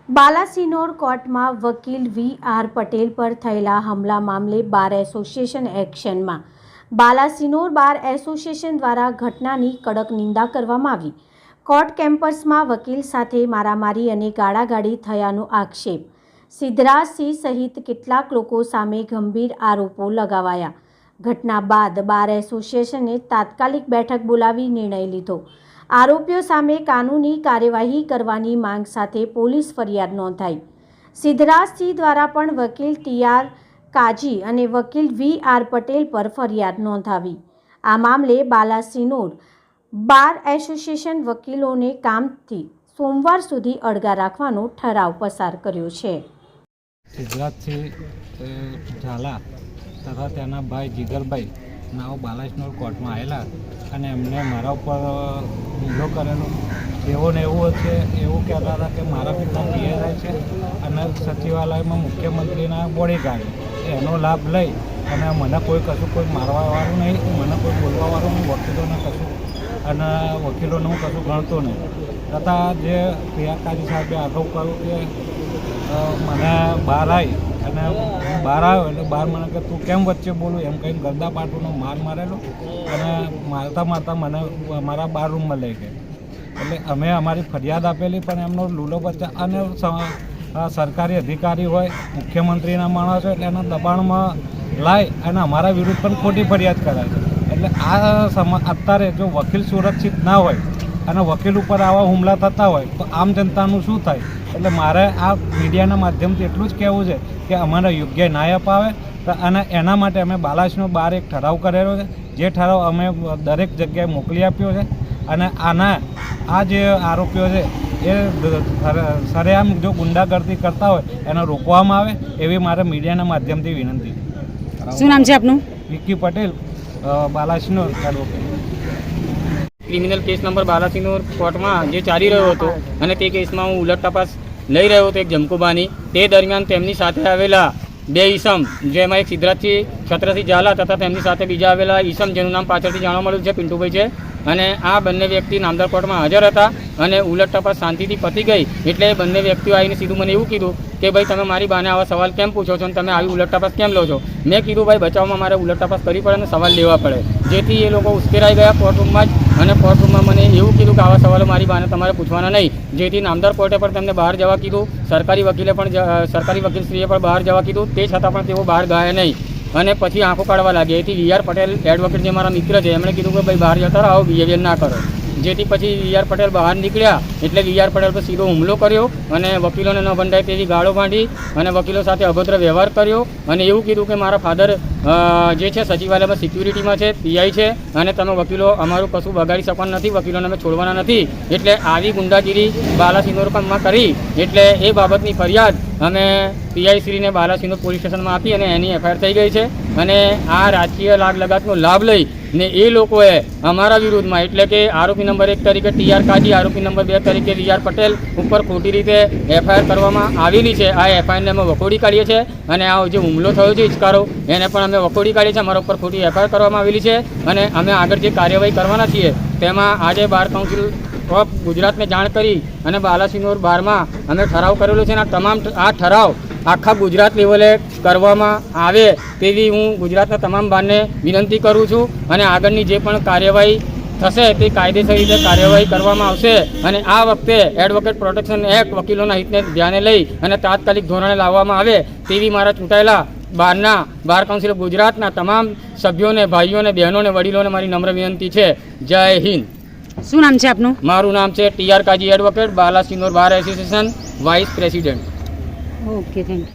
બાલાસિનોર કોર્ટમાં વકીલ વી.આર. પટેલ પર થયેલા હુમલા મામલે બાર એસોસિએશન એક્શનમાં. બાલાસિનોર બાર એસોસિએશન દ્વારા ઘટનાની કડક નિંદા કરવામાં આવી. કોર્ટ કેમ્પસમાં વકીલ સાથે મારામારી અને ગાળાગાળી થયાનો આક્ષેપ. સિદ્ધરાજસિંહ સહિત કેટલાક લોકો સામે ગંભીર આરોપો લગાવાયા. ઘટના બાદ બાર એસોસિએશને તાત્કાલિક બેઠક બોલાવી નિર્ણય લીધો. આરોપીઓ સામે કાનૂની કાર્યવાહી કરવાની માંગ સાથે પોલીસ ફરિયાદ નોંધાઈ. સિદ્ધરાજસિંહ દ્વારા પણ વકીલ ટી.આર. કાજી અને વકીલ વી.આર. પટેલ પર ફરિયાદ નોંધાવી. આ મામલે બાલાસિનોર બાર એસોસિએશન વકીલોને કામથી સોમવાર સુધી અળગા રાખવાનો ઠરાવ પસાર કર્યો છે. સિદ્ધરાજસિંહ ઝાલા તથા તેના ભાઈ જીગરભાઈ નાઓ બાલાસિનોર કોર્ટમાં આવેલા અને એમને મારા ઉપર હુમલો કરેલો. એવો ને એવું છે, એવું કહેતા હતા કે મારા પિતા પીએસઆઈ છે અને સચિવાલયમાં મુખ્યમંત્રીના બોડીગાર્ડ, એનો લાભ લઈ અને મને કોઈ મારવાવાળું નહીં, મને કોઈ બોલવાવાળું નહીં, વકીલોને કશું અને વકીલોને હું કશું ગણતો નહીં. તથા જે ટી.આર. કાજી સાહેબે આગળ કહ્યું કે મને બહાર આવી અને હું બહાર આવ્યો એટલે બહાર મને કે તું કેમ વચ્ચે બોલું એમ કહીને ગરદા પાટુનો માર મારેલો અને મારતા મને મારા બાર રૂમમાં લઈ ગયા. એટલે અમે અમારી ફરિયાદ આપેલી પણ એમનો લૂલો બચ્ચા અને સરકારી અધિકારી હોય, મુખ્યમંત્રીના માણસ હોય એટલે એના દબાણમાં લાવી અને અમારા વિરુદ્ધ પણ ખોટી ફરિયાદ કરાય છે. એટલે આ અત્યારે જો વકીલ સુરક્ષિત ના હોય અને વકીલ ઉપર આવા હુમલા થતા હોય તો આમ જનતાનું શું થાય? એટલે મારે આ મીડિયાના માધ્યમથી એટલું જ કહેવું છે કે અમારે યોગ્ય ન્યાય અપાવે અને એના માટે અમે બાલાસિનોર બાર એક ઠરાવ કરેલો છે. જે ઠરાવ અમે દરેક જગ્યાએ મોકલી આપ્યો છે અને આ જે આરોપીઓ છે એ સરેઆમ જો ગુંડાગર્દી કરતા હોય એને રોકવામાં આવે એવી મારે મીડિયાના માધ્યમથી વિનંતી. શું નામ છે આપનું? Vicky Patel, Balasinor advocate. Criminal case number Balasinor કોર્ટમાં જે ચાલી રહ્યો હતો અને તે કેસમાં હું ઉલટ તપાસ લઈ રહ્યો હતો એક જમકુબાની. તે દરમિયાન તેમની સાથે આવેલા બે ઈસમ, જેમાં એક સિદ્ધરાજસિંહ છત્રસિંહ ઝાલા તથા તેમની સાથે બીજા આવેલા ઈસમ જેનું નામ પાછળથી જાણવા મળ્યું છે પિન્ટુભાઈ છે, અને આ બંને વ્યક્તિ નામદાર કોર્ટમાં હાજર હતા અને ઉલટ તપાસ શાંતિથી પતી ગઈ. એટલે બંને વ્યક્તિઓ આવીને સીધું મને એવું કીધું કે ભાઈ તમે મારી બાને આવા સવાલ કેમ પૂછો છો અને તમે આવી ઉલટ તપાસ કેમ લો છો? મેં કીધું ભાઈ બચાવમાં મારે ઉલટ તપાસ કરવી પડે અને સવાલ લેવા પડે. જેથી એ લોકો ઉશ્કેરાઈ ગયા કોર્ટરૂમમાં જ અને કોર્ટરૂમમાં મને એવું કીધું કે આવા સવાલો મારી બાને તમારે પૂછવાના નહીં. જેથી નામદાર કોર્ટે પણ તેમને બહાર જવા કીધું, સરકારી વકીલશ્રીએ પણ બહાર જવા કીધું. તે છતાં પણ તેઓ બહાર ગયા નહીં અને પછી આંખો કાઢવા લાગ્યા. એથી વી.આર. પટેલ એડવોકેટ જે મારા મિત્ર છે એમણે કીધું કે ભાઈ બહાર જતા રહો, બિહેવિયર ના કરો. જેથી પછી વી.આર. પટેલ બહાર નીકળ્યા એટલે વી.આર. પટેલ પર સીધો હુમલો કર્યો અને વકીલોને ન બંધાય તેવી ગાળો બાંધી અને વકીલો સાથે અભદ્ર વ્યવહાર કર્યો અને એવું કીધું કે મારા ફાધર જે છે સચિવાલયમાં સિક્યુરિટીમાં છે, પીઆઈ છે અને તમે વકીલો અમારું કશું બગાડી શકવાના નથી, વકીલોને અમે છોડવાના નથી. એટલે આવી ગુંડાગીરી બાલાસિનોરમાં કરી એટલે એ બાબતની ફરિયાદ અમે પીઆઈશ્રીને બાલાસિનોર પોલીસ સ્ટેશનમાં આપી અને એની એફઆઈઆર થઈ ગઈ છે. અને આ રાજકીય લાગ લગાતનો લાભ લઈ ને એ લોકોએ અમારા વિરુદ્ધમાં એટલે કે આરોપી નંબર 1 તરીકે ટી.આર. કાજી, આરોપી નંબર 2 તરીકે વી.આર. પટેલ ઉપર ખોટી રીતે એફઆઈઆર કરવામાં આવેલી છે. આ એફઆઈઆરને અમે વખોડી કાઢીએ છીએ અને આ જે હુમલો થયો છે ઇચકારો એને પણ અમે વખોડી કાઢીએ છીએ. અમારા ઉપર ખોટી એફઆઈઆર કરવામાં આવેલી છે અને અમે આગળ જે કાર્યવાહી કરવાના છીએ તેમાં આજે બાર કાઉન્સિલ ઓફ ગુજરાતને જાણ કરી અને બાલાસિનોર બારમાં અમે ઠરાવ કરેલો છે અને આ ઠરાવ આખા ગુજરાત લેવલે કરવામાં આવે તેવી હું ગુજરાતના તમામ બારને વિનંતી કરું છું. અને આગળની જે પણ કાર્યવાહી થશે તે કાયદેસર રીતે કાર્યવાહી કરવામાં આવશે. અને આ વખતે એડવોકેટ પ્રોટેક્શન એક્ટ વકીલોના હિતને ધ્યાને લઈ અને તાત્કાલિક ધોરણે લાવવામાં આવે તેવી મારા ચૂંટાયેલા બાર કાઉન્સિલ ઓફ ગુજરાતના તમામ સભ્યોને, ભાઈઓને, બહેનોને, વડીલોને મારી નમ્ર વિનંતી છે. જય હિન્દ. શું નામ છે આપનું? મારું નામ છે T R. Kazi advocate, Balasinor bar association vice president. Okay, thank you.